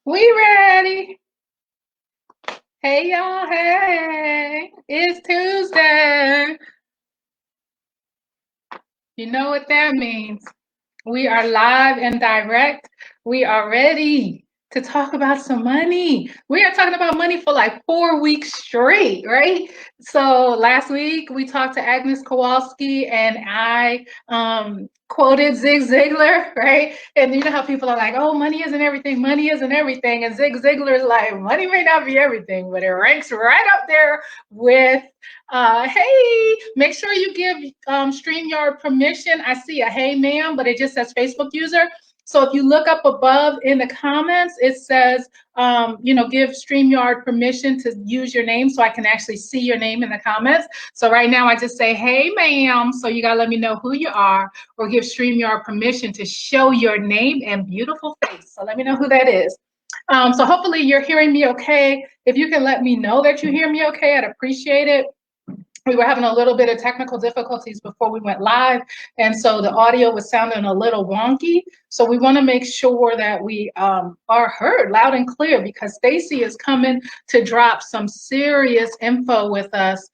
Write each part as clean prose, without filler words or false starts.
We ready. Hey y'all, hey. It's Tuesday. You know what that means. We are live and direct. We are ready to talk about some money. We are talking about money for like 4 weeks straight, right? So last week we talked to Agnes Kowalski and I quoted Zig Ziglar, right? And you know how people are like, oh, money isn't everything, money isn't everything. And Zig Ziglar is like, money may not be everything, but it ranks right up there with hey, make sure you give StreamYard permission. I see a hey ma'am, but it just says Facebook user. So if you look up above in the comments, it says, give StreamYard permission to use your name so I can actually see your name in the comments. So right now I just say, hey ma'am. So you gotta let me know who you are or give StreamYard permission to show your name and beautiful face. So let me know who that is. So hopefully you're hearing me okay. If you can let me know that you hear me okay, I'd appreciate it. We were having a little bit of technical difficulties before we went live, and so the audio was sounding a little wonky. So we want to make sure that we are heard loud and clear, because Stacey is coming to drop some serious info with us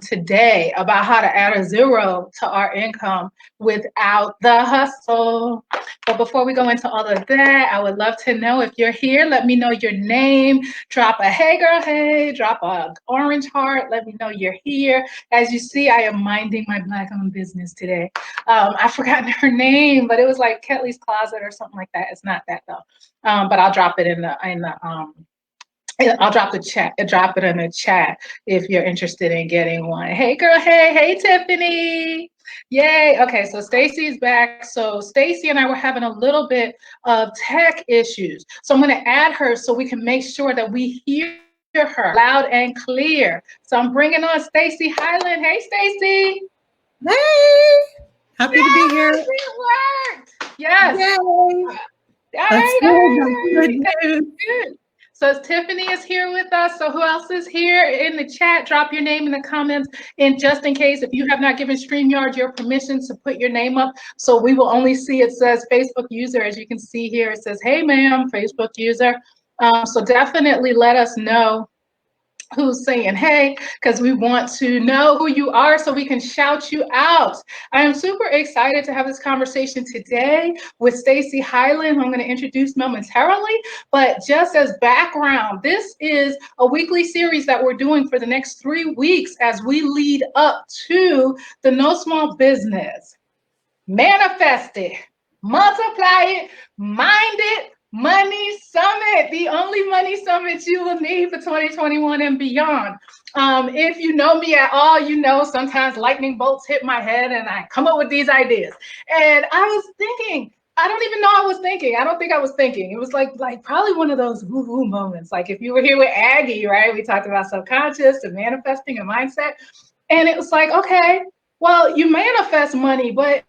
today about how to add a zero to our income without the hustle. But before we go into all of that, I would love to know if you're here. Let me know your name. Drop a hey girl, hey, drop a orange heart. Let me know you're here. As you see, I am minding my Black-owned business today. I've forgotten her name, but it was like Ketley's Closet or something like that. It's not that though. But I'll drop it in the I'll drop the chat. Drop it in the chat if you're interested in getting one. Hey girl, hey Tiffany. Yay. Okay, so Stacey's back. So Stacey and I were having a little bit of tech issues. So I'm going to add her so we can make sure that we hear her loud and clear. So I'm bringing on Stacey Hylen. Hey Stacey. Hey. Happy to be here. It worked. Yes. Yay. All right. Good. So Tiffany is here with us. So who else is here in the chat? Drop your name in the comments. And just in case, if you have not given StreamYard your permission to put your name up, so we will only see it says Facebook user. As you can see here, it says, hey ma'am, Facebook user. So definitely let us know who's saying hey, because we want to know who you are so we can shout you out. I am super excited to have this conversation today with Stacey Hylen, who I'm going to introduce momentarily. But just as background, this is a weekly series that we're doing for the next 3 weeks as we lead up to the No Small Business, Manifest It, Multiply It, Mind It, Money Summit, the only money summit you will need for 2021 and beyond. If you know me at all, you know sometimes lightning bolts hit my head and I come up with these ideas. And I was thinking, I don't even know I was thinking. I don't think I was thinking. It was like probably one of those woo-woo moments. Like if you were here with Aggie, right? We talked about subconscious and manifesting and mindset. And it was like, okay, well, you manifest money, but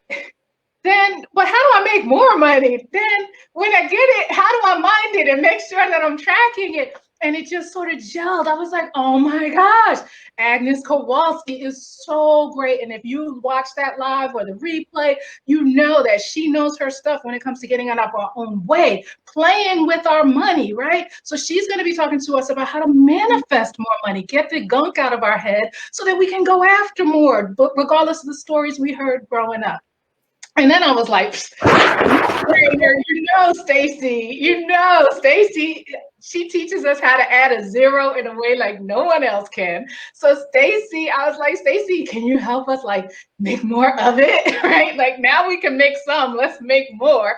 how do I make more money? Then when I get it, how do I mind it and make sure that I'm tracking it? And it just sort of gelled. I was like, oh my gosh, Agnes Kowalski is so great. And if you watch that live or the replay, you know that she knows her stuff when it comes to getting out of our own way, playing with our money, right? So she's going to be talking to us about how to manifest more money, get the gunk out of our head so that we can go after more, but regardless of the stories we heard growing up. And then I was like, Stacey, she teaches us how to add a zero in a way like no one else can. So Stacey, I was like, Stacey, can you help us like make more of it, right? Like now we can make some, let's make more.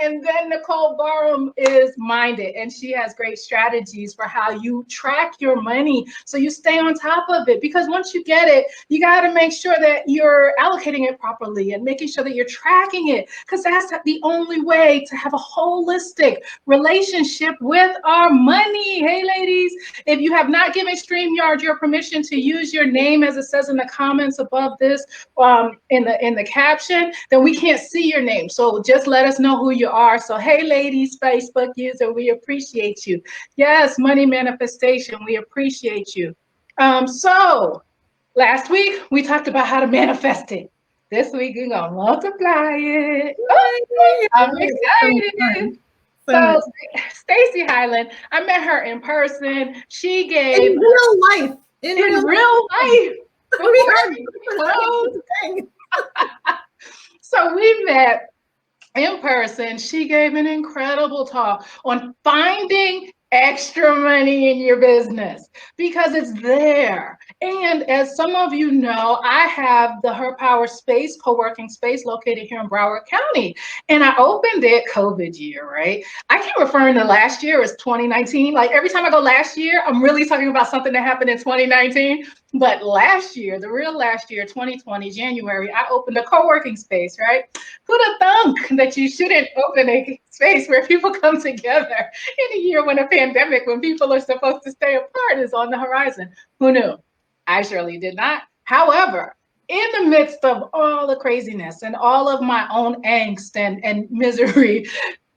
And then Nicole Barham is minded, and she has great strategies for how you track your money so you stay on top of it. Because once you get it, you got to make sure that you're allocating it properly and making sure that you're tracking it, because that's the only way to have a holistic relationship with our money. Hey, ladies, if you have not given StreamYard your permission to use your name, as it says in the comments above this, in the caption, then we can't see your name. So just let us know who you are. So hey ladies, Facebook user, we appreciate you. Yes, money manifestation, we appreciate you. So last week we talked about how to manifest it. This week we're gonna multiply it. Oh, I'm excited. So Stacey Hylen, I met her in person. She gave in real life. In real life. We are So we met in person. She gave an incredible talk on finding extra money in your business because it's there. And as some of you know, I have the Her Power Space, co-working space located here in Broward County. And I opened it COVID year, right? I keep referring to last year as 2019. Like every time I go last year, I'm really talking about something that happened in 2019. But last year, the real last year, 2020, January, I opened a co-working space, right? Who'd have thunk that you shouldn't open a space where people come together in a year when a pandemic, when people are supposed to stay apart, is on the horizon? Who knew? I surely did not. However, in the midst of all the craziness and all of my own angst and misery,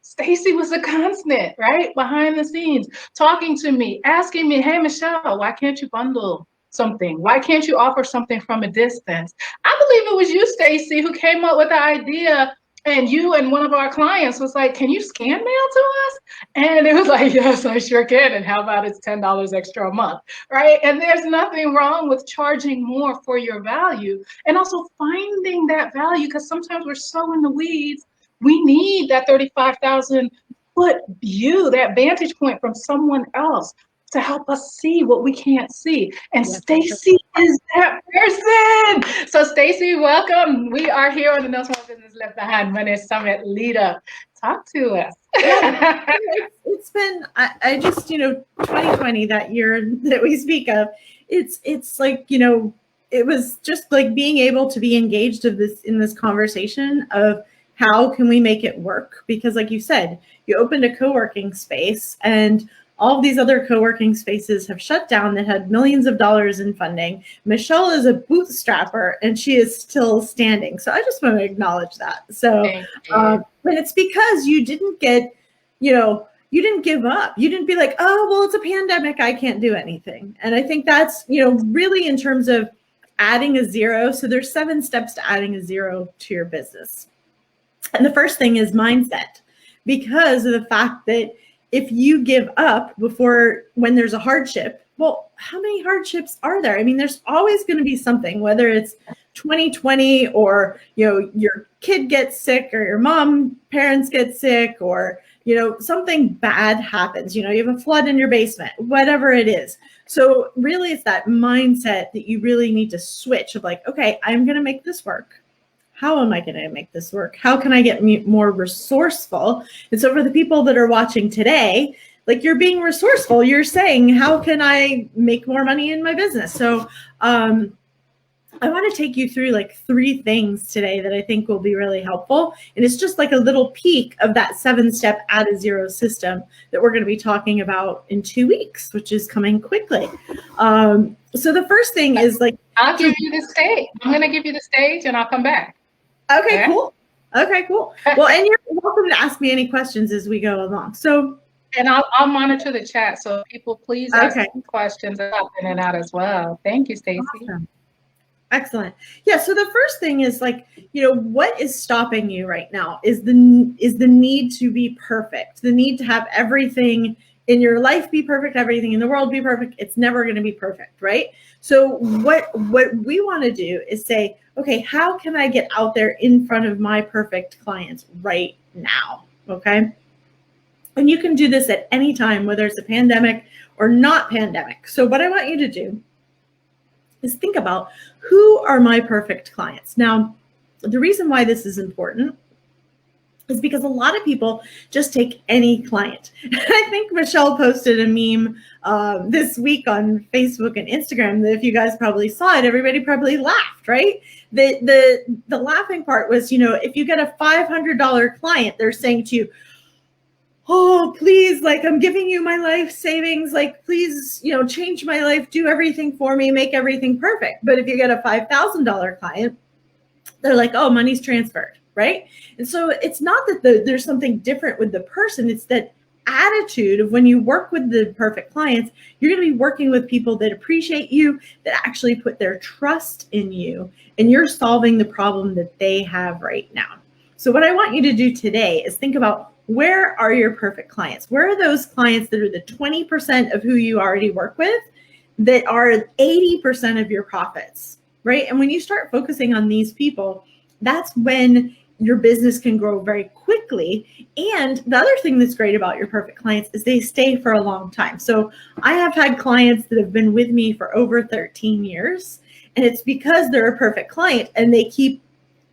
Stacey was a constant, right? Behind the scenes, talking to me, asking me, hey, Michelle, why can't you bundle something? Why can't you offer something from a distance? I believe it was you, Stacey, who came up with the idea, and you and one of our clients was like, can you scan mail to us? And it was like, yes, I sure can. And how about it's $10 extra a month, right? And there's nothing wrong with charging more for your value and also finding that value, because sometimes we're so in the weeds. We need that 35,000 foot view, that vantage point from someone else to help us see what we can't see. And yes, Stacey is that person. So Stacey, welcome. We are here on the No Small Business Left Behind Money Summit leader. Talk to us. It's been, I just, 2020, that year that we speak of, it's like, it was just like being able to be engaged in this conversation of how can we make it work? Because like you said, you opened a co-working space and all of these other co-working spaces have shut down that had millions of dollars in funding. Michelle is a bootstrapper and she is still standing. So I just want to acknowledge that. So, but it's because you didn't get, you didn't give up. You didn't be like, oh, well, it's a pandemic, I can't do anything. And I think that's, really in terms of adding a zero. So there's 7 steps to adding a zero to your business. And the first thing is mindset, because of the fact that if you give up when there's a hardship, well, how many hardships are there? I mean, there's always going to be something, whether it's 2020 or, your kid gets sick or your parents get sick or, something bad happens, you have a flood in your basement, whatever it is. So really it's that mindset that you really need to switch of like, okay, I'm going to make this work. How am I going to make this work? How can I get more resourceful? And so for the people that are watching today, like you're being resourceful, you're saying, how can I make more money in my business? So I want to take you through like 3 things today that I think will be really helpful. And it's just like a little peek of that 7-step add a zero system that we're going to be talking about in 2 weeks, which is coming quickly. So the first thing is like, I'll give you the stage. I'm going to give you the stage and I'll come back. Okay, cool. Okay, cool. Well, and you're welcome to ask me any questions as we go along. So, and I'll monitor the chat. So people, please ask questions about in and out as well. Thank you, Stacey. Awesome. Excellent. Yeah. So the first thing is like, what is stopping you right now is the need to be perfect, the need to have everything in your life be perfect, everything in the world be perfect. It's never going to be perfect, right? So what we want to do is say, okay, how can I get out there in front of my perfect clients right now? Okay. And you can do this at any time, whether it's a pandemic or not pandemic. So what I want you to do is think about, who are my perfect clients? Now, the reason why this is important is because a lot of people just take any client. I think Michelle posted a meme this week on Facebook and Instagram that if you guys probably saw it, everybody probably laughed, right? The laughing part was, if you get a $500 client, they're saying to you, oh, please, like, I'm giving you my life savings, like, please, change my life, do everything for me, make everything perfect. But if you get a $5,000 client, they're like, oh, money's transferred, right? And so it's not that there's something different with the person, it's that attitude of when you work with the perfect clients, you're going to be working with people that appreciate you, that actually put their trust in you, and you're solving the problem that they have right now. So what I want you to do today is think about, where are your perfect clients? Where are those clients that are the 20% of who you already work with that are 80% of your profits, right? And when you start focusing on these people, that's when your business can grow very quickly. And the other thing that's great about your perfect clients is they stay for a long time. So I have had clients that have been with me for over 13 years, and it's because they're a perfect client and they keep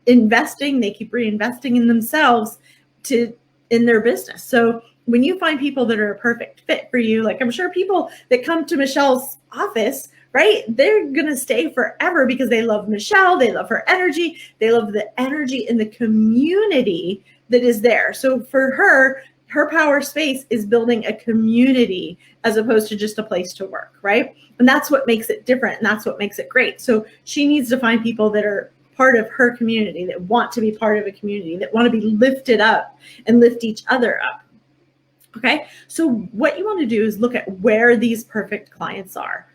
investing, they keep reinvesting in themselves in their business. So when you find people that are a perfect fit for you, like I'm sure people that come to Michelle's office, right? They're going to stay forever because they love Michelle. They love her energy. They love the energy in the community that is there. So for her power space is building a community as opposed to just a place to work, right? And that's what makes it different. And that's what makes it great. So she needs to find people that are part of her community, that want to be part of a community, that want to be lifted up and lift each other up. Okay, so what you want to do is look at where these perfect clients are.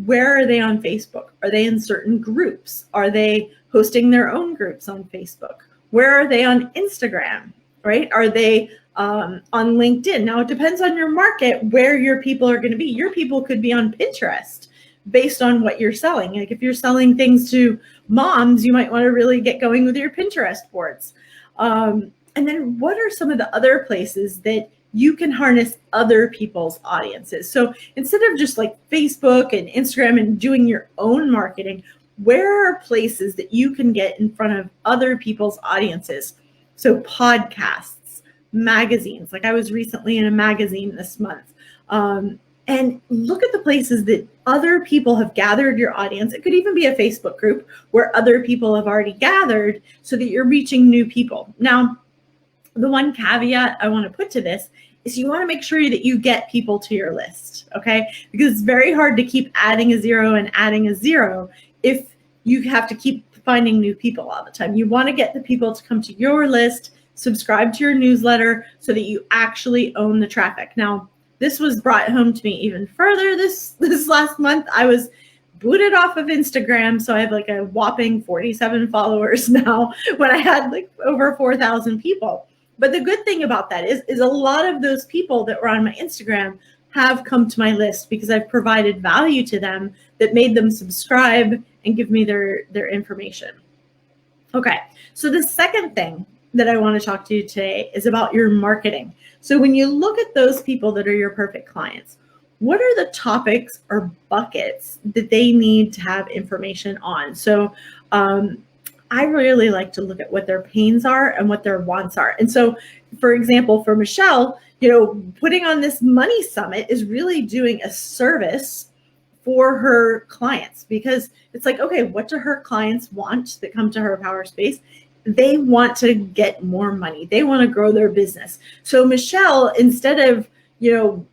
Where are they on Facebook? Are they in certain groups? Are they hosting their own groups on Facebook? Where are they on Instagram, right? Are they on LinkedIn? Now, it depends on your market where your people are going to be. Your people could be on Pinterest based on what you're selling. Like if you're selling things to moms, you might want to really get going with your Pinterest boards. And then what are some of the other places that you can harness other people's audiences? So instead of just like Facebook and Instagram and doing your own marketing, where are places that you can get in front of other people's audiences? So podcasts, magazines, like I was recently in a magazine this month. And look at the places that other people have gathered your audience. It could even be a Facebook group where other people have already gathered so that you're reaching new people. Now, the one caveat I want to put to this is you want to make sure that you get people to your list, okay? Because it's very hard to keep adding a zero and adding a zero if you have to keep finding new people all the time. You want to get the people to come to your list, subscribe to your newsletter so that you actually own the traffic. Now, this was brought home to me even further this last month. I was booted off of Instagram, so I have like a whopping 47 followers now when I had like over 4,000 people. But the good thing about that is a lot of those people that were on my Instagram have come to my list because I've provided value to them that made them subscribe and give me their information. Okay, so the second thing that I want to talk to you today is about your marketing. So when you look at those people that are your perfect clients, what are the topics or buckets that they need to have information on? So I really like to look at what their pains are and what their wants are. And so, for example, for Michelle, putting on this money summit is really doing a service for her clients, because it's like, okay, what do her clients want that come to her power space? They want to get more money. They want to grow their business. So Michelle, instead of,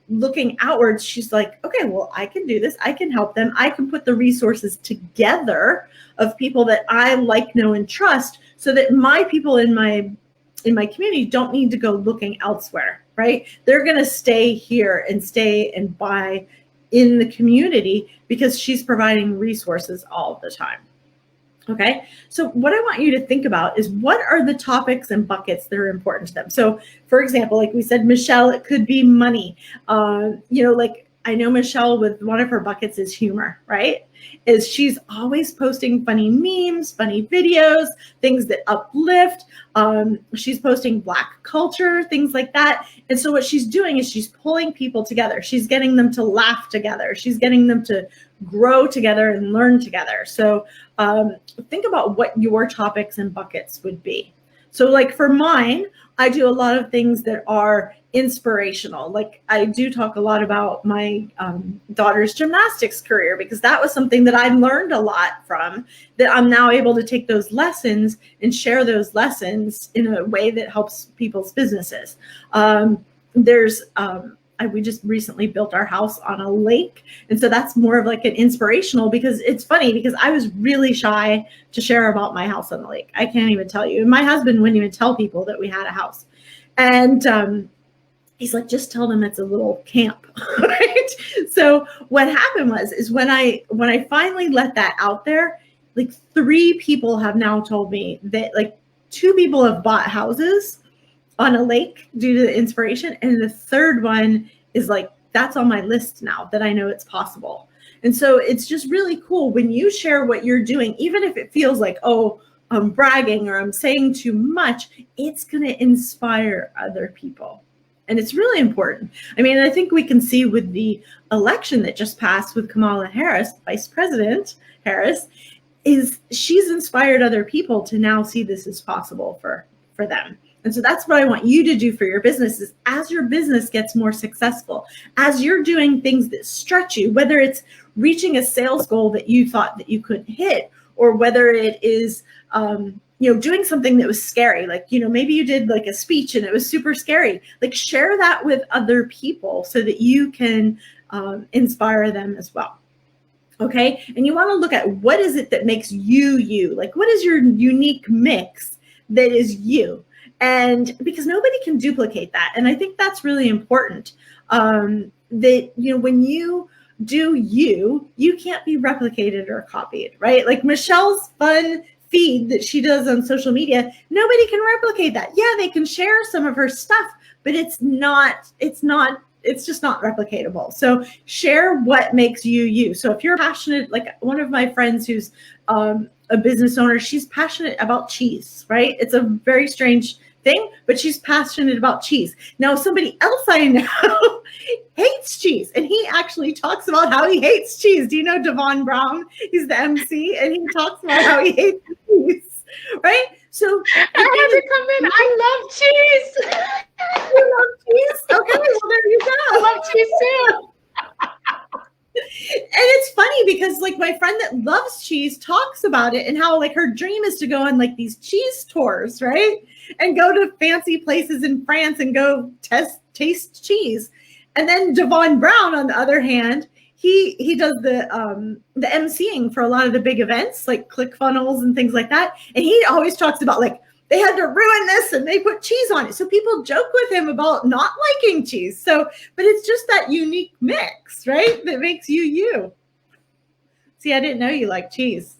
looking outwards, she's like, okay, well, I can do this. I can help them. I can put the resources together of people that I like, know, and trust so that my people in my community don't need to go looking elsewhere, right? They're going to stay here and stay and buy in the community because she's providing resources all the time. Okay, so what I want you to think about is what are the topics and buckets that are important to them. So, for example, like we said, Michelle, it could be money. Like I know Michelle with one of her buckets is humor, right? Is she's always posting funny memes, funny videos, things that uplift. She's posting Black culture, things like that. And so what she's doing is she's pulling people together. She's getting them to laugh together. She's getting them to grow together and learn together. So think about what your topics and buckets would be. So like for mine, I do a lot of things that are inspirational. Like I do talk a lot about my daughter's gymnastics career, because that was something that I learned a lot from, that I'm now able to take those lessons and share those lessons in a way that helps people's businesses. We just recently built our house on a lake. And so that's more of like an inspirational, because it's funny because I was really shy to share about my house on the lake. I can't even tell you. And my husband wouldn't even tell people that we had a house. And he's like, just tell them it's a little camp, right? So what happened is when I finally let that out there, like 3 people have now told me that, like 2 people have bought houses on a lake due to the inspiration. And the third one is like, that's on my list now that I know it's possible. And so it's just really cool when you share what you're doing, even if it feels like, oh, I'm bragging or I'm saying too much, it's going to inspire other people. And it's really important. I mean, I think we can see with the election that just passed with Kamala Harris, Vice President Harris, is she's inspired other people to now see this as possible for them. And so that's what I want you to do for your business is as your business gets more successful, as you're doing things that stretch you, whether it's reaching a sales goal that you thought that you couldn't hit, or whether it is, doing something that was scary, like, maybe you did like a speech and it was super scary, like share that with other people so that you can inspire them as well. Okay. And you want to look at what is it that makes you, like, what is your unique mix that is you? And because nobody can duplicate that. And I think that's really important, that, when you do you can't be replicated or copied, right? Like Michelle's fun feed that she does on social media, nobody can replicate that. Yeah, they can share some of her stuff, but it's just not replicatable. So share what makes you. So if you're passionate, like one of my friends who's a business owner, she's passionate about cheese, right? It's a very strange thing, but she's passionate about cheese. Now, somebody else I know hates cheese, and he actually talks about how he hates cheese. Do you know Devon Brown? He's the MC, and he talks about how he hates cheese, right? So I had to come in. I love cheese. You love cheese? Okay, well, there you go. I love cheese too. And it's funny because like my friend that loves cheese talks about it and how like her dream is to go on like these cheese tours, right? And go to fancy places in France and go taste cheese. And then Devon Brown, on the other hand, he does the emceeing for a lot of the big events like ClickFunnels and things like that. And he always talks about like they had to ruin this and they put cheese on it. So people joke with him about not liking cheese. So, but it's just that unique mix, right? That makes you. See, I didn't know you like cheese.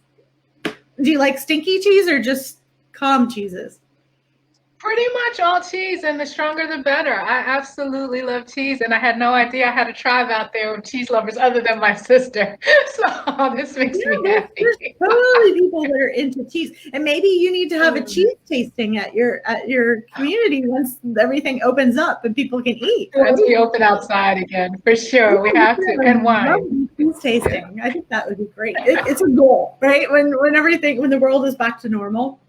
Do you like stinky cheese or just calm cheeses? Pretty much all cheese, and the stronger the better. I absolutely love cheese, and I had no idea I had a tribe out there of cheese lovers other than my sister. So this makes me happy. There's totally people that are into cheese, and maybe you need to have a cheese tasting at your community once everything opens up and people can eat. Once we open outside again, for sure, we have to, and wine. Cheese tasting. I think that would be great. It's a goal, right? When the world is back to normal.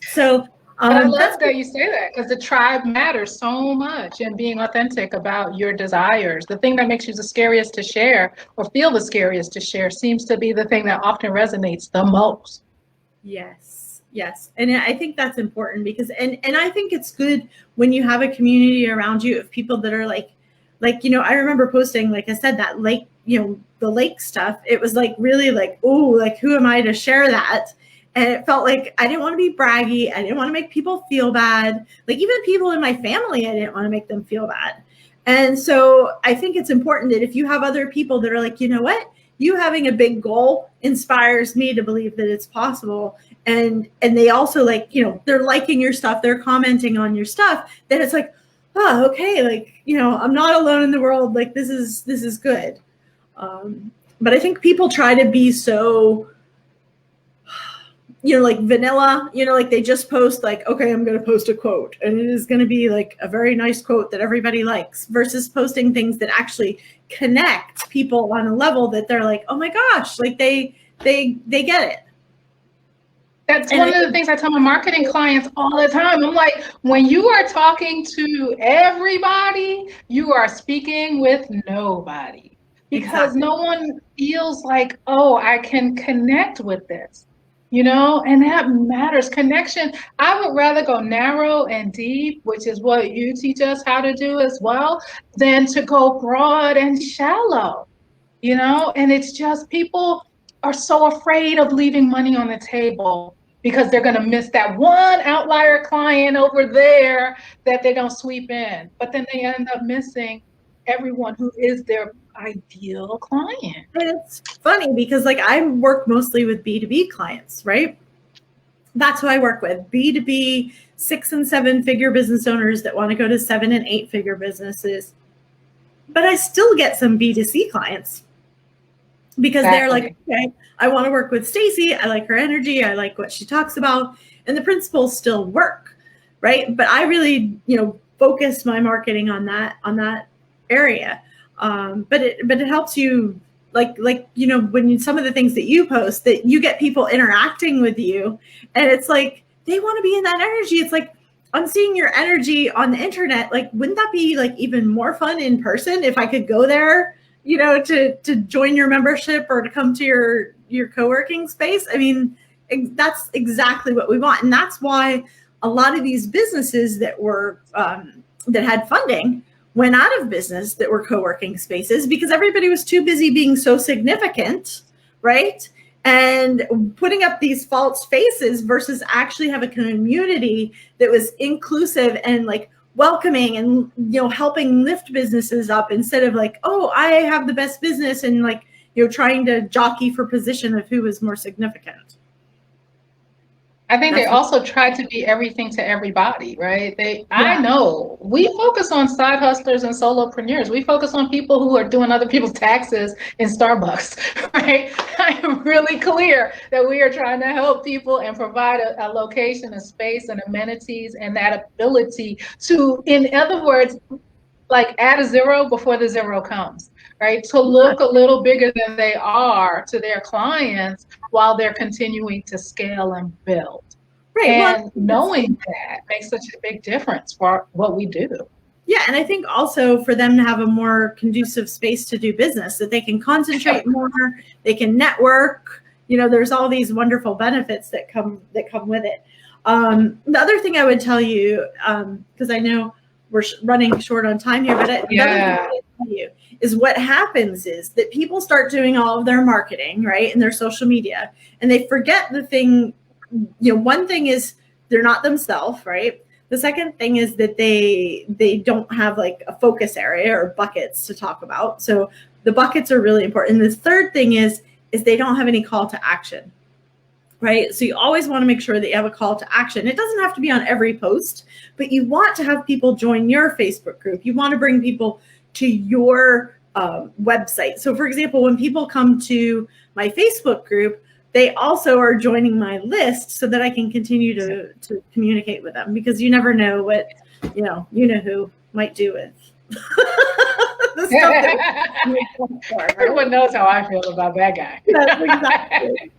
So. I love that you say that because the tribe matters so much and being authentic about your desires. The thing that makes you the scariest to share or feel the scariest to share seems to be the thing that often resonates the most. Yes. And I think that's important because, and I think it's good when you have a community around you of people that are like, I remember posting, like I said, that lake, the lake stuff. It was like really like, oh, like who am I to share that? And it felt like I didn't want to be braggy. I didn't want to make people feel bad. Like even people in my family, I didn't want to make them feel bad. And so I think it's important that if you have other people that are like, you know what, you having a big goal inspires me to believe that it's possible. And they also like, they're liking your stuff. They're commenting on your stuff. Then it's like, oh, okay. Like, I'm not alone in the world. Like this is good. But I think people try to be so, like vanilla, like they just post like, okay, I'm going to post a quote and it is going to be like a very nice quote that everybody likes versus posting things that actually connect people on a level that they're like, oh my gosh, like they get it. That's one of the things I tell my marketing clients all the time. I'm like, when you are talking to everybody, you are speaking with nobody because no one feels like, oh, I can connect with this. And that matters. Connection. I would rather go narrow and deep, which is what you teach us how to do as well, than to go broad and shallow, and it's just people are so afraid of leaving money on the table because they're going to miss that one outlier client over there that they don't sweep in. But then they end up missing everyone who is their ideal client. And it's funny because like I work mostly with B2B clients, right? That's who I work with. B2B, 6 and 7 figure business owners that want to go to 7 and 8 figure businesses. But I still get some B2C clients because they're like, okay, I want to work with Stacey. I like her energy. I like what she talks about. And the principles still work, right? But I really, focus my marketing on that area. But it helps you, when some of the things that you post, that you get people interacting with you, and it's like they want to be in that energy. It's like, I'm seeing your energy on the internet. Like, wouldn't that be like even more fun in person if I could go there, to join your membership or to come to your co-working space? I mean, that's exactly what we want. And that's why a lot of these businesses that were, that had funding went out of business, that were co-working spaces, because everybody was too busy being so significant, right? And putting up these false faces versus actually have a community that was inclusive and like welcoming and, helping lift businesses up, instead of like, oh, I have the best business, and like, trying to jockey for position of who is more significant. I think they also try to be everything to everybody, right? I know we focus on side hustlers and solopreneurs. We focus on people who are doing other people's taxes in Starbucks, right? I am really clear that we are trying to help people and provide a location, a space, and amenities, and that ability to, in other words, like add a zero before the zero comes, right? To look a little bigger than they are to their clients while they're continuing to scale and build. Right. And knowing that makes such a big difference for what we do. Yeah. And I think also for them to have a more conducive space to do business, that they can concentrate more, they can network, there's all these wonderful benefits that come with it. The other thing I would tell you, because I know we're running short on time here, but the other thing I would tell you is what happens is that people start doing all of their marketing, right, and their social media, and they forget the thing. One thing is they're not themselves, right? The second thing is that they don't have like a focus area or buckets to talk about. So the buckets are really important. And the third thing is they don't have any call to action, right? So you always want to make sure that you have a call to action. It doesn't have to be on every post, but you want to have people join your Facebook group. You want to bring people to your website. So for example, when people come to my Facebook group, they also are joining my list so that I can continue to communicate with them, because you never know what, who might do with the stuff that everyone knows how I feel about that guy. Yes,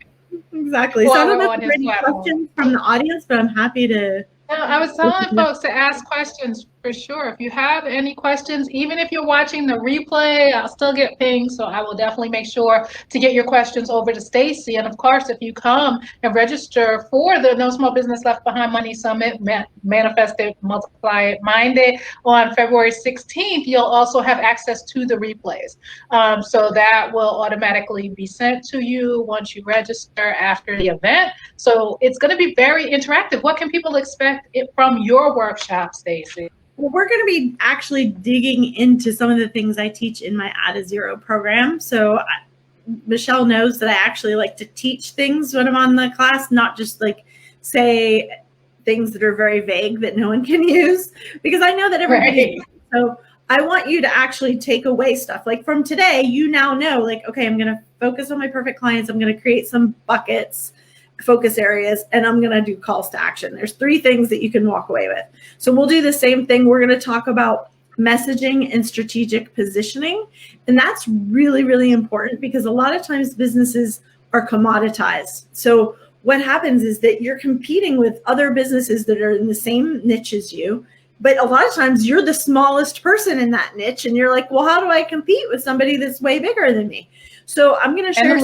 exactly. So I don't know if there are any questions from the audience, but I'm happy to. No, I was telling folks to ask questions for sure. If you have any questions, even if you're watching the replay, I'll still get pings. So I will definitely make sure to get your questions over to Stacey. And of course, if you come and register for the No Small Business Left Behind Money Summit, Manifest It, Multiply It, Mind It, on February 16th, you'll also have access to the replays. So that will automatically be sent to you once you register after the event. So it's going to be very interactive. What can people expect from your workshop, Stacey? Well, we're going to be actually digging into some of the things I teach in my Add a Zero program. So Michelle knows that I actually like to teach things when I'm on the class, not just like say things that are very vague that no one can use, because I know that everybody. Right. So I want you to actually take away stuff. Like from today, you now know, like, okay, I'm going to focus on my perfect clients. I'm going to create some buckets, focus areas, and I'm going to do calls to action. There's 3 things that you can walk away with. So we'll do the same thing. We're going to talk about messaging and strategic positioning. And that's really, really important, because a lot of times businesses are commoditized. So what happens is that you're competing with other businesses that are in the same niche as you, but a lot of times you're the smallest person in that niche, and you're like, well, how do I compete with somebody that's way bigger than me? So I'm going to share.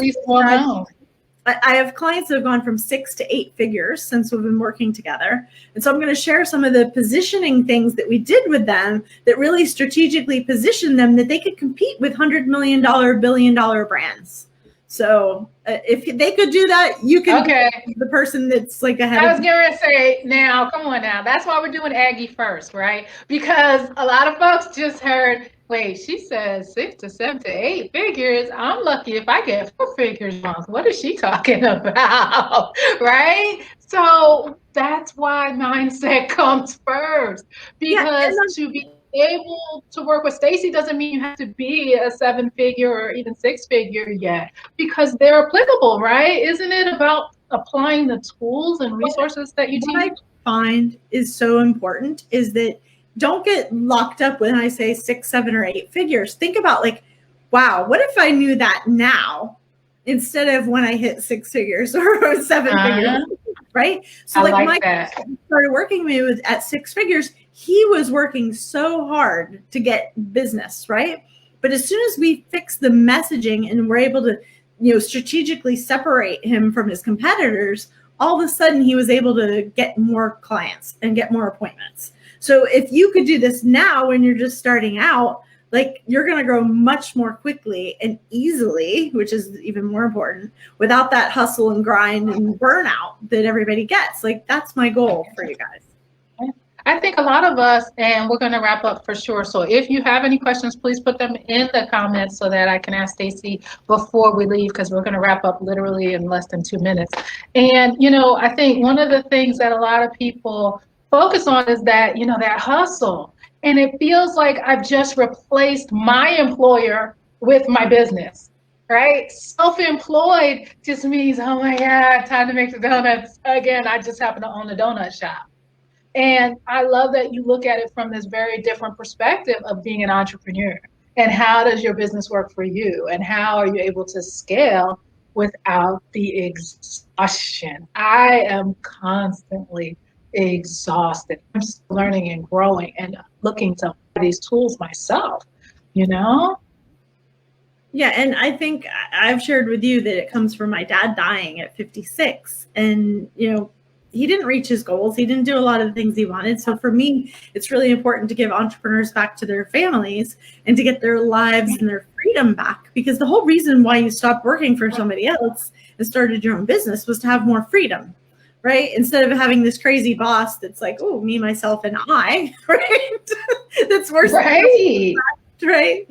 I have clients that have gone from 6 to 8 figures since we've been working together. And so I'm going to share some of the positioning things that we did with them that really strategically positioned them that they could compete with $100 million, billion-dollar brands. So if they could do that, you can be the person that's like ahead. I was going to say, now, come on now. That's why we're doing Aggie first, right? Because a lot of folks just heard Wait, she says 6 to 7 to 8 figures. I'm lucky if I get 4 figures a month. What is she talking about? Right? So that's why mindset comes first. Yeah, Because and to be able to work with Stacey doesn't mean you have to be a 7 figure or even 6 figure yet, because they're applicable, right? Isn't it about applying the tools and resources that you what teach? I find is so important is that don't get locked up when I say 6, 7, or 8 figures. Think about like, wow, what if I knew that now instead of when I hit 6 figures or 7 figures, right? So I like like Mike that. started working with me with at 6 figures. He was working so hard to get business, right? But as soon as we fixed the messaging and we're able to, strategically separate him from his competitors, all of a sudden he was able to get more clients and get more appointments. So if you could do this now when you're just starting out, like you're going to grow much more quickly and easily, which is even more important, without that hustle and grind and burnout that everybody gets. Like that's my goal for you guys. I think a lot of us, and we're going to wrap up for sure. So if you have any questions, please put them in the comments so that I can ask Stacey before we leave, because we're going to wrap up literally in less than 2 minutes. And, I think one of the things that a lot of people focus on is that, that hustle. And it feels like I've just replaced my employer with my business, right? Self-employed just means, oh my God, time to make the donuts. Again, I just happen to own a donut shop. And I love that you look at it from this very different perspective of being an entrepreneur. And how does your business work for you? And how are you able to scale without the exhaustion? I am constantly exhausted. I'm still learning and growing and looking to apply these tools myself, Yeah, and I think I've shared with you that it comes from my dad dying at 56. And, he didn't reach his goals. He didn't do a lot of the things he wanted. So for me, it's really important to give entrepreneurs back to their families and to get their lives and their freedom back. Because the whole reason why you stopped working for somebody else and started your own business was to have more freedom, right? Instead of having this crazy boss that's like, oh, me, myself, and I, right? That's worse. Right. Right.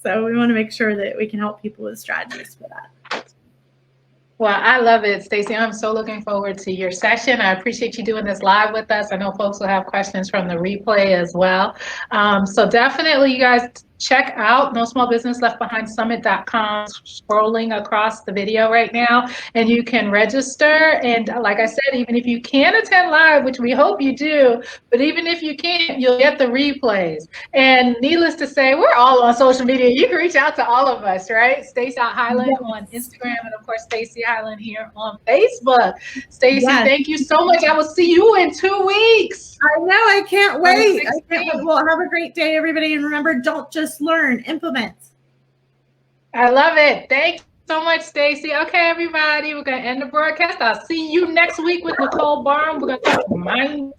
So we want to make sure that we can help people with strategies for that. Well, I love it, Stacey. I'm so looking forward to your session. I appreciate you doing this live with us. I know folks will have questions from the replay as well. So definitely, you guys check out No Small Business Left Behind Summit.com, scrolling across the video right now, and you can register. And like I said, even if you can't attend live, which we hope you do, but even if you can't, you'll get the replays. And needless to say, we're all on social media. You can reach out to all of us, right? Stacey.Hylen on Instagram, and of course, Stacey Hylen here on Facebook. Stacey, thank you so much. I will see you in 2 weeks. I know. I can't wait. Well, have a great day, everybody. And remember, don't just learn, implement. I love it. Thank you so much, Stacey. Okay, everybody, we're going to end the broadcast. I'll see you next week with Nicole Barham. We're going to talk mind.